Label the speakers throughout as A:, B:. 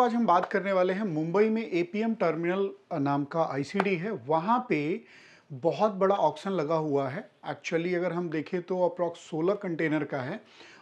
A: आज हम बात करने वाले हैं मुंबई में एपीएम टर्मिनल नाम का आईसीडी है। वहाँ पे बहुत बड़ा ऑक्शन लगा हुआ है। एक्चुअली अगर हम देखें तो अप्रॉक्स 16 कंटेनर का है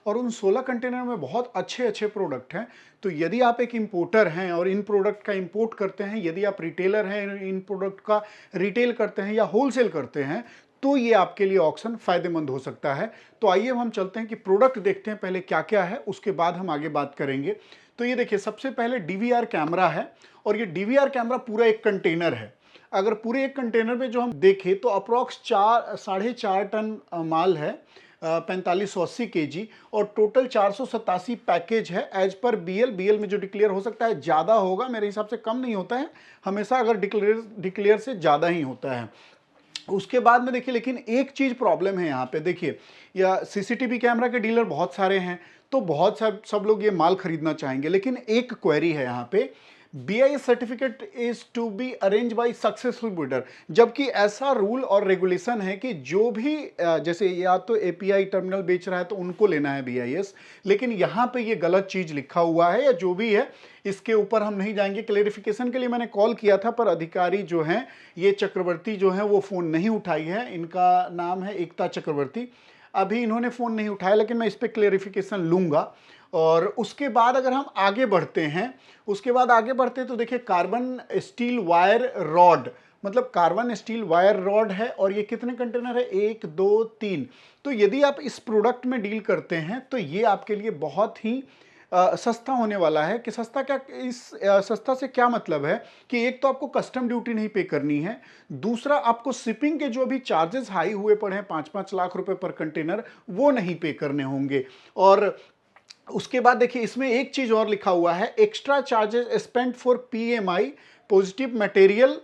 A: और उन 16 कंटेनर में बहुत अच्छे अच्छे प्रोडक्ट हैं। तो यदि आप एक इंपोर्टर हैं और इन प्रोडक्ट का इंपोर्ट करते हैं, यदि आप रिटेलर हैं इन प्रोडक्ट का रिटेल करते हैं या होलसेल करते हैं, तो ये आपके लिए ऑक्शन फायदेमंद हो सकता है। तो आइए हम चलते हैं कि प्रोडक्ट देखते हैं पहले क्या क्या है, उसके बाद हम आगे बात करेंगे। तो ये देखिए, सबसे पहले डीवीआर कैमरा है और ये डीवीआर कैमरा पूरा एक कंटेनर है। अगर पूरे एक कंटेनर में जो हम देखें तो अप्रॉक्स 4.5 टन माल है, 4580 केजी, और टोटल 487 पैकेज है एज पर बीएल में जो डिक्लेयर हो सकता है ज़्यादा होगा, मेरे हिसाब से कम नहीं होता है, हमेशा अगर डिक्लेयर से ज़्यादा ही होता है। उसके बाद में देखिए, लेकिन एक चीज़ प्रॉब्लम है यहाँ पे। देखिए, या सीसीटीवी कैमरा के डीलर बहुत सारे हैं, तो बहुत सब लोग ये माल खरीदना चाहेंगे, लेकिन एक क्वेरी है यहाँ पे, BIS certificate is to be arrange by successful bidder. जबकि ऐसा रूल और रेगुलेशन है कि जो भी जैसे या तो एपीआई टर्मिनल बेच रहा है तो उनको लेना है बीआईएस, लेकिन यहाँ पे ये गलत चीज़ लिखा हुआ है या जो भी है, इसके ऊपर हम नहीं जाएंगे। क्लेरिफिकेशन के लिए मैंने कॉल किया था, पर अधिकारी जो हैं, ये चक्रवर्ती जो हैं, वो फ़ोन नहीं उठाई है। इनका नाम है एकता चक्रवर्ती। अभी इन्होंने फ़ोन नहीं उठाया, लेकिन मैं इस पर क्लेरिफिकेशन लूँगा। और उसके बाद अगर हम आगे बढ़ते हैं, तो देखिए, कार्बन स्टील वायर रॉड, मतलब कार्बन स्टील वायर रॉड है। और ये कितने कंटेनर है? 1 2 3। तो यदि आप इस प्रोडक्ट में डील करते हैं तो ये आपके लिए बहुत ही सस्ता होने वाला है। कि सस्ता क्या, इस सस्ता से क्या मतलब है कि एक तो आपको कस्टम ड्यूटी नहीं पे करनी है, दूसरा आपको शिपिंग के जो भी चार्जेस हाई हुए पड़े हैं 5-5 लाख रुपए पर कंटेनर, वो नहीं पे करने होंगे। और उसके बाद देखिए, इसमें एक चीज और लिखा हुआ है, extra charges spend for PMI positive material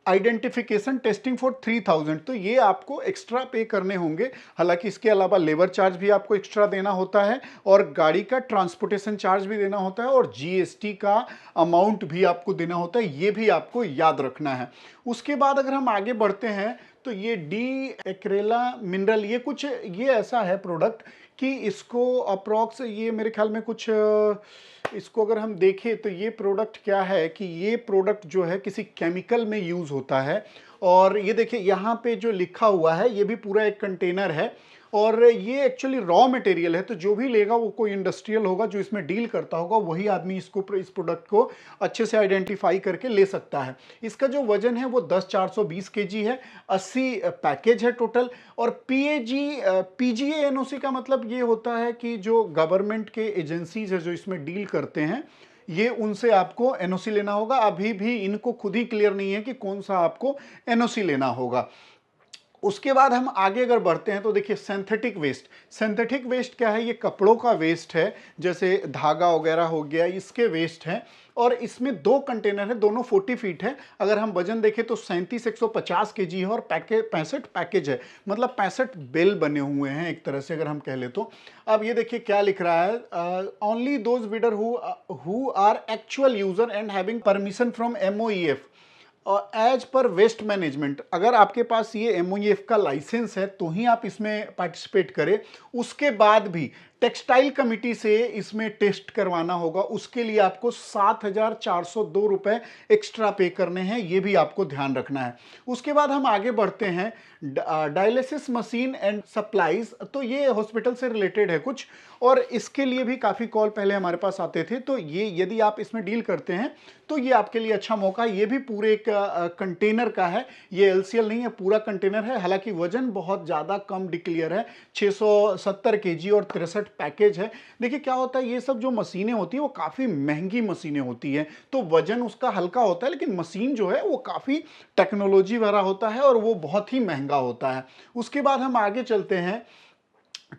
A: identification testing for 3000। तो ये आपको एक्स्ट्रा पे करने होंगे। हालांकि इसके अलावा लेबर चार्ज भी आपको एक्स्ट्रा देना होता है और गाड़ी का ट्रांसपोर्टेशन चार्ज भी देना होता है और जीएसटी का अमाउंट भी आपको देना होता है, ये भी आपको याद रखना है। उसके बाद अगर हम आगे बढ़ते हैं तो ये डी एक्रेला मिनरल, ये ऐसा है प्रोडक्ट कि इसको अप्रॉक्स, ये मेरे ख्याल में कुछ इसको अगर हम देखें तो ये प्रोडक्ट क्या है कि ये प्रोडक्ट जो है किसी केमिकल में यूज़ होता है। और ये देखिए, यहाँ पे जो लिखा हुआ है, ये भी पूरा एक कंटेनर है और ये एक्चुअली रॉ मटेरियल है। तो जो भी लेगा वो कोई इंडस्ट्रियल होगा, जो इसमें डील करता होगा, वही आदमी इस प्रोडक्ट को अच्छे से आइडेंटिफाई करके ले सकता है। इसका जो वजन है वो 10,420 केजी है, 80 पैकेज है टोटल। और पीजीए एनओसी का मतलब ये होता है कि जो गवर्नमेंट के एजेंसीज है जो इसमें डील करते हैं, ये उनसे आपको एनओसी लेना होगा। अभी भी इनको खुद ही क्लियर नहीं है कि कौन सा आपको एनओसी लेना होगा। उसके बाद हम आगे अगर बढ़ते हैं तो देखिए, सिंथेटिक वेस्ट क्या है? ये कपड़ों का वेस्ट है, जैसे धागा वगैरह हो गया, इसके वेस्ट हैं। और इसमें 2 कंटेनर है, दोनों 40 फीट है। अगर हम वजन देखें तो 37,150 केजी है और 65 पैकेज है, मतलब 65 बेल बने हुए हैं एक तरह से अगर हम कह ले तो। अब ये देखिए क्या लिख रहा है, only those bidder who are actual user and having permission from MOEF और एज पर वेस्ट मैनेजमेंट। अगर आपके पास ये एमओईएफ का लाइसेंस है तो ही आप इसमें पार्टिसिपेट करें। उसके बाद भी टेक्सटाइल कमिटी से इसमें टेस्ट करवाना होगा, उसके लिए आपको 7,402 रुपए एक्स्ट्रा पे करने हैं, ये भी आपको ध्यान रखना है। उसके बाद हम आगे बढ़ते हैं, डायलिसिस मशीन एंड सप्लाईज। तो ये हॉस्पिटल से रिलेटेड है कुछ, और इसके लिए भी काफ़ी कॉल पहले हमारे पास आते थे। तो ये यदि आप इसमें डील करते हैं तो ये आपके लिए अच्छा मौका है। ये भी पूरे एक कंटेनर का है, ये एलसीएल नहीं है, पूरा कंटेनर है। हालांकि वजन बहुत ज़्यादा कम डिक्लेयर है, 670 केजी और 63 पैकेज है। देखिए क्या होता है, ये सब जो मशीनें होती हैं वो काफ़ी महंगी मशीनें होती हैं, तो वजन उसका हल्का होता है, लेकिन मशीन जो है वो काफ़ी टेक्नोलॉजी भरा होता है और वो बहुत ही महंगा होता है। उसके बाद हम आगे चलते हैं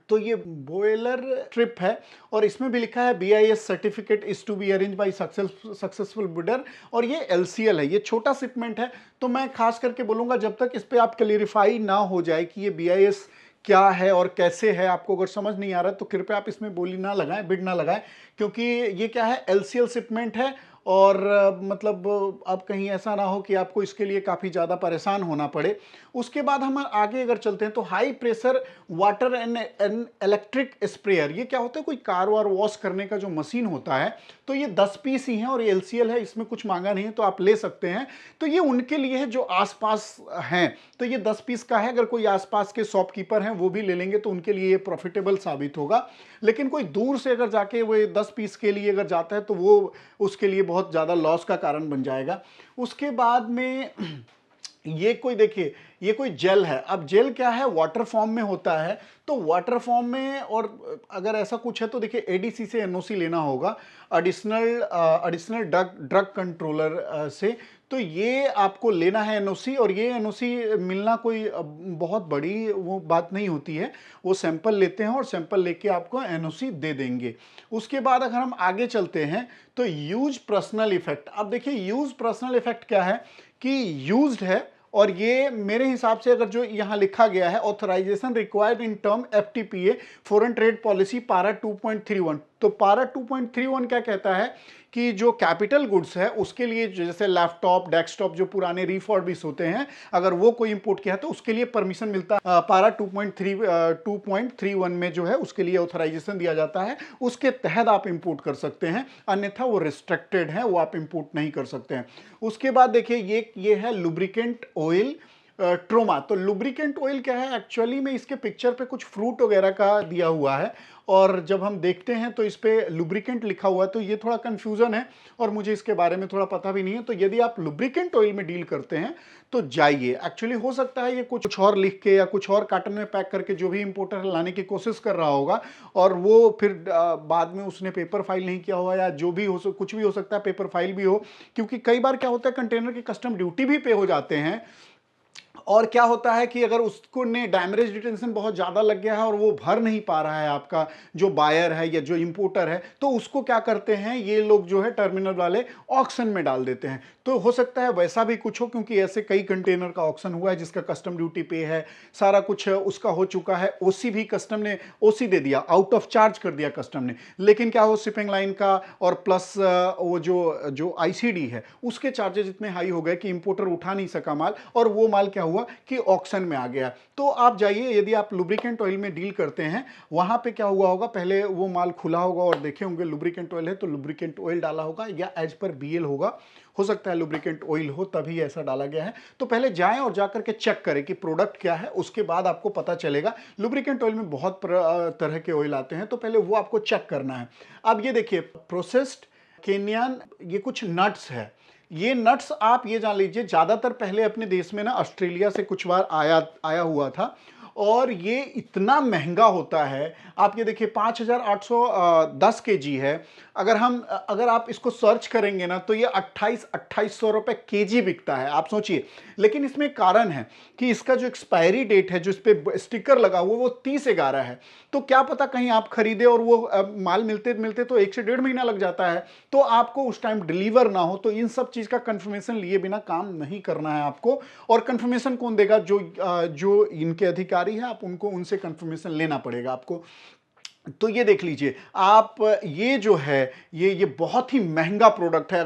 A: तो ये बॉयलर ट्रिप है और इसमें भी लिखा है BIS certificate is to be arrange by successful bidder, और ये एलसीएल है, ये छोटा शिपमेंट है। तो मैं खास करके बोलूँगा, जब तक इस पर आप क्लियरिफाई ना हो जाए कि ये बीआईएस क्या है और कैसे है, आपको अगर समझ नहीं आ रहा है तो कृपया आप इसमें बोली ना लगाएं, बिड ना लगाएं, क्योंकि ये क्या है, एलसीएल शिपमेंट है और मतलब अब कहीं ऐसा ना हो कि आपको इसके लिए काफ़ी ज़्यादा परेशान होना पड़े। उसके बाद हम आगे अगर चलते हैं तो high pressure water and electric sprayer, ये क्या होता है, कोई कार वार वॉश करने का जो मशीन होता है, तो ये 10 पीस ही हैं और ये एलसीएल है, इसमें कुछ मांगा नहीं है तो आप ले सकते हैं। तो ये उनके लिए है जो आसपास हैं, तो ये 10 पीस का है, अगर कोई आसपास के शॉपकीपर हैं वो भी ले लेंगे तो उनके लिए ये प्रॉफिटेबल साबित होगा। लेकिन कोई दूर से अगर जाके वो 10 पीस के लिए अगर जाता है तो वो उसके लिए बहुत ज़्यादा लॉस का कारण बन जाएगा। उसके बाद में ये कोई देखिए, ये कोई जेल है। अब जेल क्या है, वाटर फॉर्म में होता है, तो वाटर फॉर्म में, और अगर ऐसा कुछ है तो देखिए एडीसी से एनओसी लेना होगा, एडिशनल ड्रग कंट्रोलर से। तो ये आपको लेना है एनओसी, और ये एनओसी मिलना कोई बहुत बड़ी वो बात नहीं होती है। वो सैंपल लेते हैं और सैंपल लेके आपको एनओसी दे देंगे। उसके बाद अगर हम आगे चलते हैं तो यूज पर्सनल इफेक्ट। अब देखिए यूज पर्सनल इफेक्ट क्या है कि यूज्ड है, और ये मेरे हिसाब से अगर जो यहां लिखा गया है authorisation required in term FTPA foreign trade policy para 2.31, तो पारा 2.31 क्या कहता है कि जो कैपिटल गुड्स है उसके लिए, जैसे लैपटॉप डेस्कटॉप जो पुराने रिफर्बिश होते हैं, अगर वो कोई इंपोर्ट किया है तो उसके लिए परमिशन मिलता है। पारा 2.31 में जो है उसके लिए ऑथराइजेशन दिया जाता है, उसके तहत आप इंपोर्ट कर सकते हैं, अन्यथा वो रिस्ट्रिक्टेड है, वो आप इंपोर्ट नहीं कर सकते हैं। उसके बाद देखिए ये है लुब्रिकेंट ऑयल ट्रोमा। तो लुब्रिकेंट ऑयल क्या है, एक्चुअली में इसके पिक्चर पे कुछ फ्रूट वगैरह का दिया हुआ है, और जब हम देखते हैं तो इस पे लुब्रिकेंट लिखा हुआ है, तो ये थोड़ा कंफ्यूजन है और मुझे इसके बारे में थोड़ा पता भी नहीं है। तो यदि आप लुब्रिकेंट ऑयल में डील करते हैं तो जाइए, एक्चुअली हो सकता है ये कुछ और लिख के या कुछ और कार्टन में पैक करके जो भी इंपोर्टर लाने की कोशिश कर रहा होगा, और वो फिर बाद में उसने पेपर फाइल नहीं किया हुआ, या जो भी हो, कुछ भी हो सकता है, पेपर फाइल भी हो, क्योंकि कई बार क्या होता है कंटेनर की कस्टम ड्यूटी भी पे हो जाते हैं। और क्या होता है कि अगर उसको ने डैमरेज डिटेंशन बहुत ज़्यादा लग गया है और वो भर नहीं पा रहा है, आपका जो बायर है या जो इंपोर्टर है, तो उसको क्या करते हैं ये लोग जो है टर्मिनल वाले, ऑक्शन में डाल देते हैं। तो हो सकता है वैसा भी कुछ हो, क्योंकि ऐसे कई कंटेनर का ऑक्शन हुआ है जिसका कस्टम ड्यूटी पे है, सारा कुछ उसका हो चुका है, ओसी भी कस्टम ने ओसी दे दिया, आउट ऑफ चार्ज कर दिया कस्टम ने, लेकिन क्या हो शिपिंग लाइन का और प्लस वो जो आईसीडी है उसके चार्जेस इतने हाई हो गए कि इंपोर्टर उठा नहीं सका माल, और वो माल क्या हुआ कि ऑक्शन में आ गया। तो आप जाइए, यदि आप लुब्रिकेंट ऑयल में डील करते हैं, वहां पे क्या हुआ होगा, पहले वो माल खुला होगा और देखे होंगे लुब्रिकेंट ऑयल है तो लुब्रिकेंट ऑयल डाला होगा, या एज पर बीएल होगा, हो सकता है लुब्रिकेंट ऑयल हो तभी ऐसा डाला गया है। तो पहले जाएं और जाकर के चेक करें कि प्रोडक्ट क्या है, उसके बाद आपको पता चलेगा। लुब्रिकेंट ऑयल में बहुत तरह के ऑयल आते हैं, तो पहले वो आपको चेक करना है। अब ये देखिए प्रोसेस्ड केनियन, ये कुछ नट्स है, ये नट्स आप ये जान लीजिए ज्यादातर पहले अपने देश में ना ऑस्ट्रेलिया से कुछ बार आया हुआ था, और ये इतना महंगा होता है। आप ये देखिए 5,810 केजी है, अगर आप इसको सर्च करेंगे ना तो ये 2800 रुपए केजी बिकता है, आप सोचिए। लेकिन इसमें कारण है कि इसका जो एक्सपायरी डेट है, जो इस पे स्टिकर लगा हुआ वो 30/11 है। तो क्या पता कहीं आप खरीदे और वो माल मिलते मिलते तो 1 से 1.5 महीना लग जाता है, तो आपको उस टाइम डिलीवर ना हो। तो इन सब चीज का कंफर्मेशन लिए बिना काम नहीं करना है आपको। और कंफर्मेशन कौन देगा, जो इनके अधिकारी है, आप उनको, उनसे कंफर्मेशन लेना पड़ेगा आपको। तो ये देख लीजिए आप, ये जो है ये बहुत ही महंगा प्रोडक्ट है।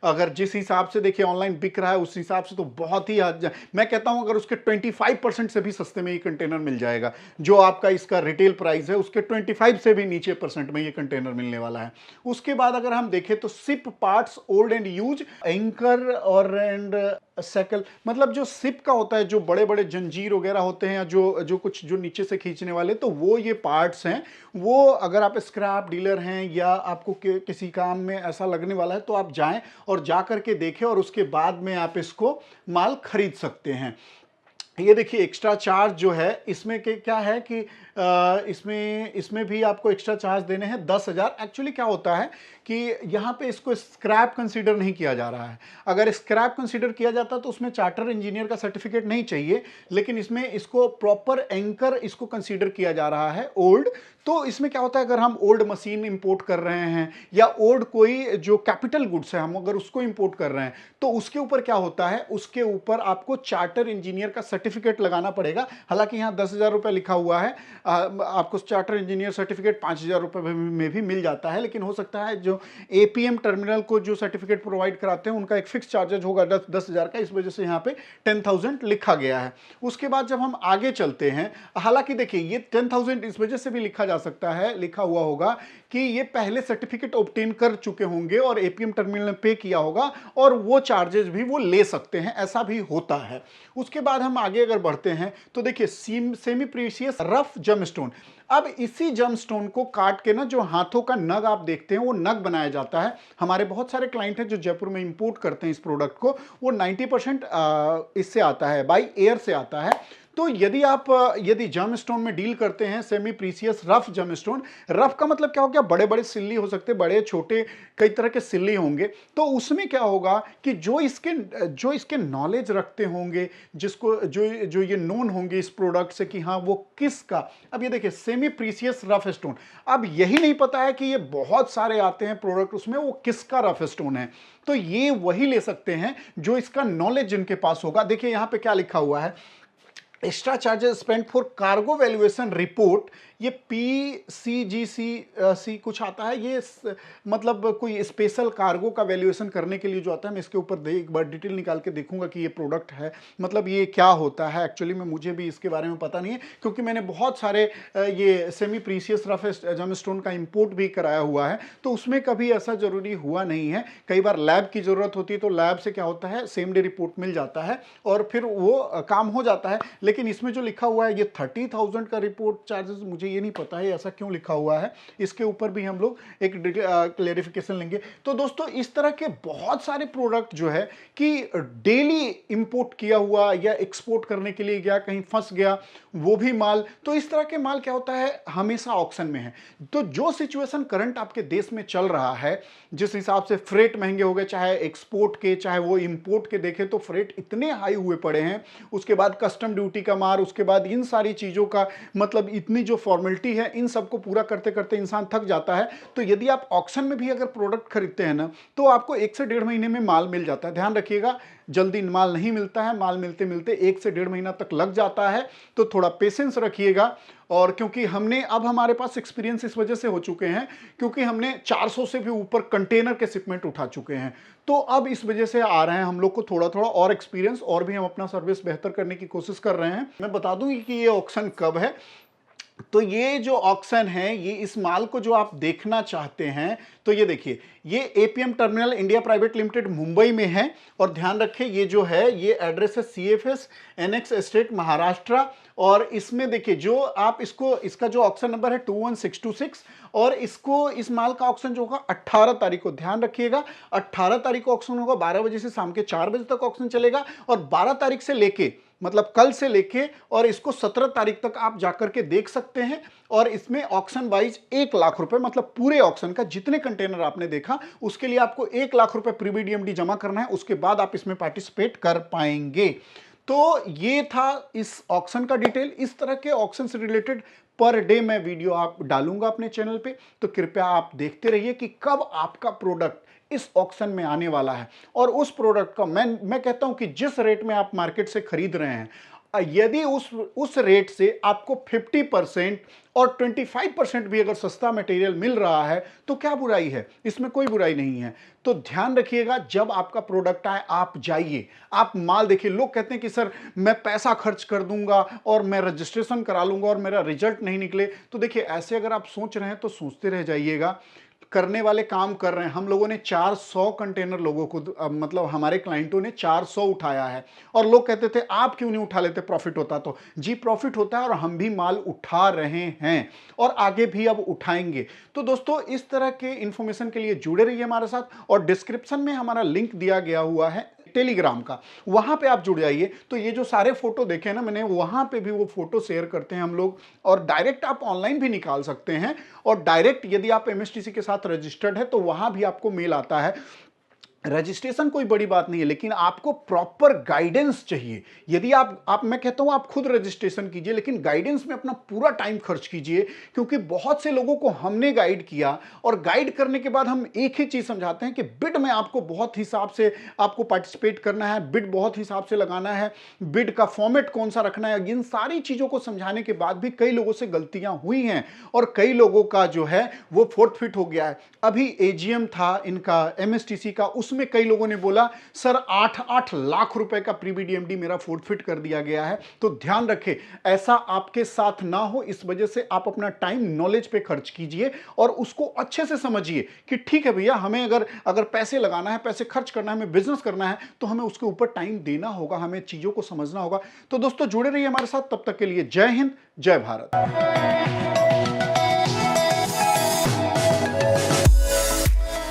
A: अगर जिस हिसाब से देखिए ऑनलाइन बिक रहा है उस हिसाब से तो बहुत ही, मैं कहता हूं अगर उसके 25% से भी सस्ते में ये कंटेनर मिल जाएगा, जो आपका इसका रिटेल प्राइस है उसके 25 से भी नीचे परसेंट में ये कंटेनर मिलने वाला है। उसके बाद अगर हम देखें तो ship parts old and use anchor और एंड साइकिल, मतलब जो सिप का होता है, जो बड़े बड़े जंजीर वगैरह होते हैं, या जो कुछ जो नीचे से खींचने वाले, तो वो ये पार्ट्स हैं। वो अगर आप स्क्रैप डीलर हैं या आपको किसी काम में ऐसा लगने वाला है तो आप जाएं और जा करके देखें, और उसके बाद में आप इसको माल खरीद सकते हैं। ये देखिए एक्स्ट्रा चार्ज जो है इसमें क्या है कि इसमें भी आपको एक्स्ट्रा चार्ज देने हैं 10,000। एक्चुअली क्या होता है कि यहाँ पे इसको स्क्रैप कंसीडर नहीं किया जा रहा है। अगर स्क्रैप कंसीडर किया जाता तो उसमें चार्टर इंजीनियर का सर्टिफिकेट नहीं चाहिए, लेकिन इसमें इसको प्रॉपर एंकर इसको कंसीडर किया जा रहा है ओल्ड। तो इसमें क्या होता है, अगर हम ओल्ड मशीन इंपोर्ट कर रहे हैं या ओल्ड कोई जो कैपिटल गुड्स है हम अगर उसको इंपोर्ट कर रहे हैं, तो उसके ऊपर क्या होता है, उसके ऊपर आपको चार्टर इंजीनियर का सर्टिफिकेट लगाना पड़ेगा। हालांकि यहाँ 10,000 रुपये लिखा हुआ है, आपको चार्टर इंजीनियर सर्टिफिकेट 5,000 रुपये में भी मिल जाता है, लेकिन हो सकता है जो एपीएम टर्मिनल को जो सर्टिफिकेट प्रोवाइड कराते हैं उनका एक फिक्स चार्जेज होगा 10,000 का, इस वजह से यहाँ पे 10,000 लिखा गया है। उसके बाद जब हम आगे चलते हैं, हालांकि देखिए ये 10,000 इस वजह से भी लिखा जा सकता है, लिखा हुआ होगा कि ये पहले सर्टिफिकेट ऑब्टेन कर चुके होंगे और एपीएम टर्मिनल ने पे किया होगा और वो चार्जेस भी वो ले सकते हैं, ऐसा भी होता है। उसके बाद हम आगे अगर बढ़ते हैं तो देखिए सेमी प्रीशियस रफ जमस्टोन। अब इसी जमस्टोन को काट के ना जो हाथों का नग आप देखते हैं वो नग बनाया जाता है। हमारे बहुत सारे क्लाइंट हैं जो जयपुर में इंपोर्ट करते हैं इस प्रोडक्ट को, वो 90% इससे आता है, बाई एयर से आता है। तो यदि जमस्टोन में डील करते हैं, सेमी प्रीशियस रफ जमस्टोन, रफ का मतलब क्या हो गया, बड़े बड़े सिल्ली हो सकते हैं, बड़े छोटे कई तरह के सिल्ली होंगे। तो उसमें क्या होगा कि जो इसके नॉलेज रखते होंगे, जिसको जो ये नोन होंगे इस प्रोडक्ट से कि हाँ वो किसका, अब ये देखिए सेमी प्रीशियस रफ स्टोन, अब यही नहीं पता है कि ये बहुत सारे आते हैं प्रोडक्ट, उसमें वो किसका रफ स्टोन है। तो ये वही ले सकते हैं जो इसका नॉलेज जिनके पास होगा। देखिए यहां पे क्या लिखा हुआ है, extra charges spend for cargo valuation report, ये PCGC कुछ आता है, ये मतलब कोई स्पेशल कार्गो का वैल्यूएशन करने के लिए जो आता है। मैं इसके ऊपर एक बार डिटेल निकाल के देखूंगा कि ये प्रोडक्ट है, मतलब ये क्या होता है एक्चुअली में, मुझे भी इसके बारे में पता नहीं है, क्योंकि मैंने बहुत सारे ये सेमी प्रीशियस रफ जमस्टोन का इंपोर्ट भी कराया हुआ है, तो उसमें कभी ऐसा जरूरी हुआ नहीं है। कई बार लैब की जरूरत होती है तो लैब से क्या होता है, सेम डे रिपोर्ट मिल जाता है और फिर वो काम हो जाता है। लेकिन इसमें जो लिखा हुआ है ये 30,000 का रिपोर्ट चार्जेस, मुझे ये नहीं पता है ऐसा क्यों लिखा हुआ है, इसके ऊपर भी हम लोग एक क्लेरिफिकेशन लेंगे। तो दोस्तों इस तरह के बहुत सारे प्रोडक्ट जो है कि डेली इंपोर्ट किया हुआ या एक्सपोर्ट करने के लिए गया, कहीं फंस गया वो भी माल, तो इस तरह के माल क्या होता है हमेशा ऑक्शन में है। तो जो सिचुएशन करंट आपके देश में चल रहा है, जिस हिसाब से फ्रेट महंगे हो गए, चाहे एक्सपोर्ट के चाहे वो इंपोर्ट के देखें तो फ्रेट इतने हाई हुए पड़े हैं, उसके बाद कस्टम ड्यूटी का मार, उसके बाद इन सारी चीजों का मतलब इतनी जो फॉर्मेलिटी है, इन सबको पूरा करते करते इंसान थक जाता है। तो यदि आप ऑक्शन में भी अगर प्रोडक्ट खरीदते हैं ना, तो आपको 1 से 1.5 महीने में माल मिल जाता है। ध्यान रखिएगा, जल्दी माल नहीं मिलता है, माल मिलते मिलते 1 से 1.5 महीना तक लग जाता है। तो थोड़ा पेशेंस रखिएगा। और क्योंकि अब हमारे पास एक्सपीरियंस इस वजह से हो चुके हैं क्योंकि हमने 400 से भी ऊपर कंटेनर के शिपमेंट उठा चुके हैं, तो अब इस वजह से आ रहे हैं हम लोग को थोड़ा थोड़ा और एक्सपीरियंस, और भी हम अपना सर्विस बेहतर करने की कोशिश कर रहे हैं। मैं बता दूं कि ये ऑक्शन कब है। तो ये जो ऑक्शन है, ये इस माल को जो आप देखना चाहते हैं, तो ये देखिए, ये APM terminal India private limited Mumbai में है। और ध्यान रखें ये जो है ये एड्रेस है CFS NX एस्टेट महाराष्ट्र। और इसमें देखिए जो आप इसका जो ऑक्शन नंबर है 21626, और इस माल का ऑक्शन जो होगा 18 तारीख को, ध्यान रखिएगा 18 तारीख को ऑक्शन होगा, 12 बजे से शाम के 4 बजे तक ऑक्शन चलेगा। और 12 तारीख से लेके, मतलब कल से लेके, और इसको 17 तारीख तक आप जाकर के देख सकते हैं। और इसमें ऑक्शन वाइज 1 लाख रुपए, मतलब पूरे ऑक्शन का जितने कंटेनर आपने देखा उसके लिए आपको 1 लाख रुपए प्रीबीडीएमडी जमा करना है, उसके बाद आप इसमें पार्टिसिपेट कर पाएंगे। तो ये था इस ऑक्शन का डिटेल। इस तरह के ऑक्शन से रिलेटेड पर डे मैं वीडियो आप डालूंगा अपने चैनल पे, तो कृपया आप देखते रहिए कि कब आपका प्रोडक्ट इस ऑक्शन में आने वाला है। और उस प्रोडक्ट का मैं कहता हूं कि जिस रेट में आप मार्केट से खरीद रहे हैं, यदि उस रेट से आपको 50% और 25% भी अगर सस्ता मटेरियल मिल रहा है तो क्या बुराई है, इसमें कोई बुराई नहीं है। तो ध्यान रखिएगा, जब आपका प्रोडक्ट आए आप जाइए, आप माल देखिए। लोग कहते हैं कि सर मैं पैसा खर्च कर दूंगा और मैं रजिस्ट्रेशन करा लूंगा और मेरा रिजल्ट नहीं निकले। तो देखिए ऐसे अगर आप सोच रहे हैं तो सोचते रह जाइएगा, करने वाले काम कर रहे हैं। हम लोगों ने 400 कंटेनर लोगों को मतलब हमारे क्लाइंटों ने 400 उठाया है। और लोग कहते थे आप क्यों नहीं उठा लेते, प्रॉफिट होता तो। जी प्रॉफिट होता है और हम भी माल उठा रहे हैं और आगे भी अब उठाएंगे। तो दोस्तों इस तरह के इंफॉर्मेशन के लिए जुड़े रहिए हमारे साथ, और डिस्क्रिप्शन में हमारा लिंक दिया गया हुआ है टेलीग्राम का, वहां पे आप जुड़ जाइए। तो ये जो सारे फोटो देखे ना मैंने, वहां पे भी वो फोटो शेयर करते हैं हम लोग, और डायरेक्ट आप ऑनलाइन भी निकाल सकते हैं। और डायरेक्ट यदि आप MSTC के साथ रजिस्टर्ड है तो वहां भी आपको मेल आता है रजिस्ट्रेशन कोई बड़ी बात नहीं है, लेकिन आपको प्रॉपर गाइडेंस चाहिए। यदि आप मैं कहता हूं आप खुद रजिस्ट्रेशन कीजिए, लेकिन गाइडेंस में अपना पूरा टाइम खर्च कीजिए, क्योंकि बहुत से लोगों को हमने गाइड किया और गाइड करने के बाद हम एक ही चीज समझाते हैं कि बिड में आपको बहुत हिसाब से आपको पार्टिसिपेट करना है, बिड बहुत हिसाब से लगाना है, बिड का फॉर्मेट कौन सा रखना है। इन सारी चीजों को समझाने के बाद भी कई लोगों से गलतियां हुई हैं और कई लोगों का जो है वो फोर्टफिट हो गया है। अभी एजीएम था इनका एमएसटीसी का, उसमें कई लोगों ने बोला सर 8-8 लाख रुपए का प्रीबीडीएमडी मेरा फोर्टफिट कर दिया गया है। तो ध्यान रखें ऐसा आपके साथ ना हो, इस वजह से आप अपना टाइम नॉलेज पे खर्च कीजिए और उसको अच्छे से समझिए कि ठीक है भैया, हमें अगर पैसे लगाना है, पैसे खर्च करना है, हमें बिजनेस करना है, तो हमें उसके ऊपर टाइम देना होगा, हमें चीजों को समझना होगा। तो दोस्तों जुड़े रहिए हमारे साथ, तब तक के लिए जय हिंद, जय भारत।